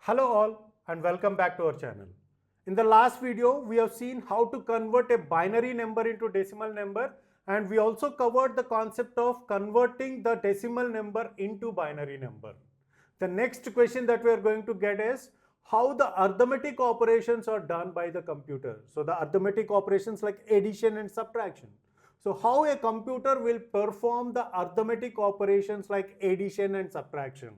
Hello all and welcome back to our channel. In the last video, we have seen how to convert a binary number into decimal number, and we also covered the concept of converting the decimal number into binary number. The next question that we are going to get is how the arithmetic operations are done by the computer. So the arithmetic operations like addition and subtraction. So how a computer will perform the arithmetic operations like addition and subtraction.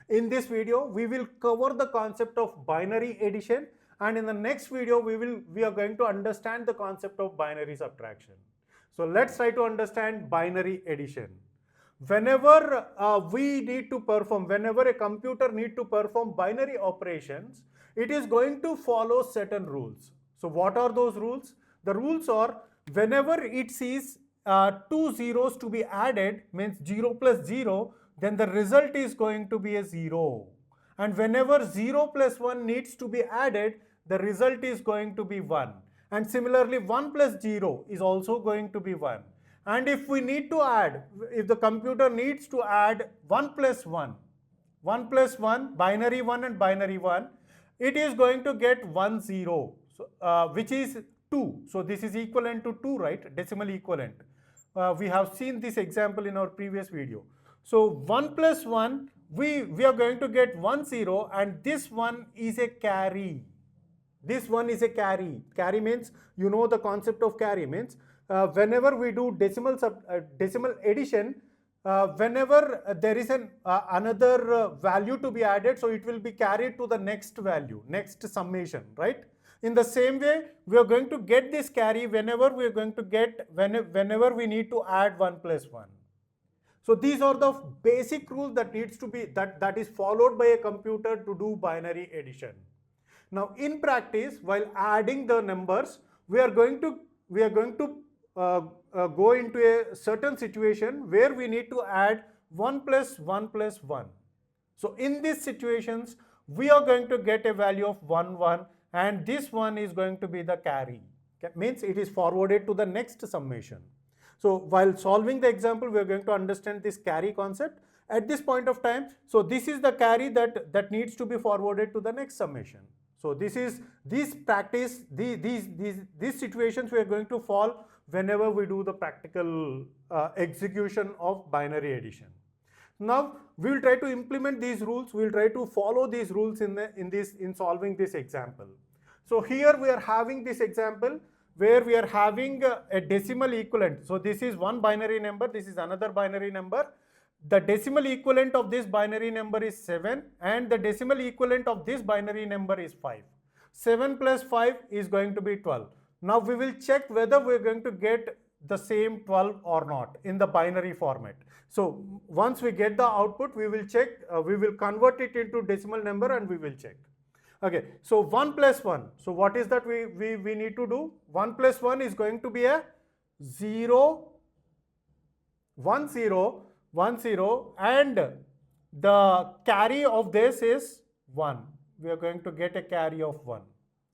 In this video, we will cover the concept of binary addition, and in the next video, we are going to understand the concept of binary subtraction. So let's try to understand binary addition. Whenever whenever a computer need to perform binary operations, it is going to follow certain rules. So what are those rules? The rules are whenever it sees two zeros to be added, means 0 plus 0, then the result is going to be a 0. And whenever 0 plus 1 needs to be added, the result is going to be 1. And similarly, 1 plus 0 is also going to be 1. And if we need to add, if the computer needs to add 1 plus 1, binary 1 and binary 1, it is going to get 1 0, which is 2. So this is equivalent to 2, right? Decimal equivalent. We have seen this example in our previous video. So 1 plus 1, we are going to get 1 0, and this one is a carry. This one is a carry. Carry means, you know the concept of carry means, whenever we do decimal addition, whenever there is another value to be added, so it will be carried to the next value, next summation, right? In the same way, we are going to get this carry whenever we are going to get, whenever we need to add 1 plus 1. So these are the basic rules that needs to be, that is followed by a computer to do binary addition. Now in practice, while adding the numbers, we are going to go into a certain situation where we need to add 1 plus 1 plus 1. So in these situations, we are going to get a value of 1 1, and this one is going to be the carry. That means it is forwarded to the next summation. So while solving the example, we are going to understand this carry concept at this point of time. So this is the carry that needs to be forwarded to the next summation. So these situations we are going to follow whenever we do the practical execution of binary addition. Now we will try to implement these rules. We will try to follow these rules in solving this example. So here we are having this example where we are having a decimal equivalent. So this is one binary number, this is another binary number. The decimal equivalent of this binary number is 7, and the decimal equivalent of this binary number is 5. 7 plus 5 is going to be 12. Now we will check whether we are going to get the same 12 or not in the binary format. So once we get the output, we will check, we will convert it into decimal number and we will check. Okay, so 1 plus 1. So what is that we need to do? 1 plus 1 is going to be a 0, 1 0, 1 0, and the carry of this is 1. We are going to get a carry of 1.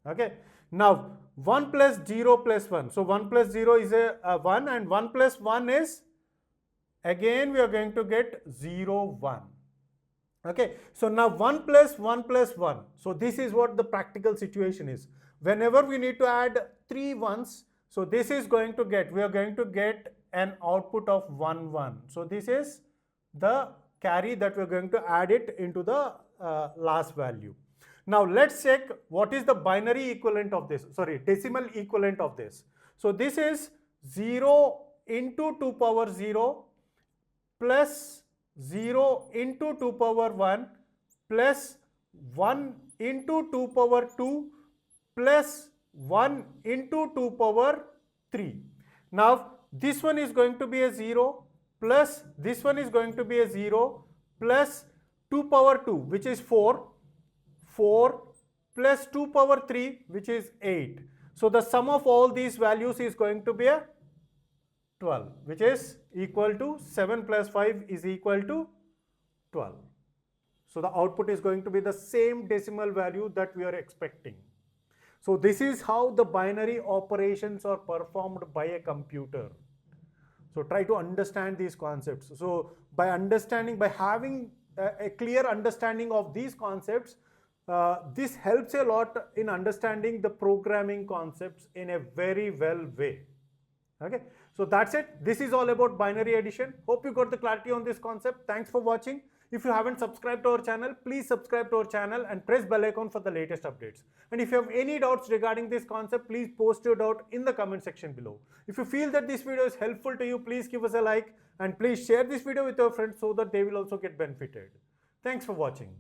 Okay, now 1 plus 0 plus 1. So 1 plus 0 is a 1, and 1 plus 1 is, again we are going to get 0 1. Okay, so now 1 plus 1 plus 1. So this is what the practical situation is. Whenever we need to add 3 ones, so this is going to get, we are going to get an output of 1 1. So this is the carry that we are going to add it into the last value. Now let's check what is the binary equivalent of this, sorry, decimal equivalent of this. So this is 0 into 2 power 0 plus 0 into 2 power 1 plus 1 into 2 power 2 plus 1 into 2 power 3. Now this one is going to be a 0 plus this one is going to be a 0 plus 2 power 2, which is 4 plus 2 power 3, which is 8. So the sum of all these values is going to be a 12, which is equal to 7 plus 5 is equal to 12. So the output is going to be the same decimal value that we are expecting. So this is how the binary operations are performed by a computer. So try to understand these concepts. So by having a clear understanding of these concepts, this helps a lot in understanding the programming concepts in a very well way. Okay, so that's it. This is all about binary addition. Hope you got the clarity on this concept. Thanks for watching. If you haven't subscribed to our channel, please subscribe to our channel and press bell icon for the latest updates. And if you have any doubts regarding this concept, please post your doubt in the comment section below. If you feel that this video is helpful to you, please give us a like and please share this video with your friends so that they will also get benefited. Thanks for watching.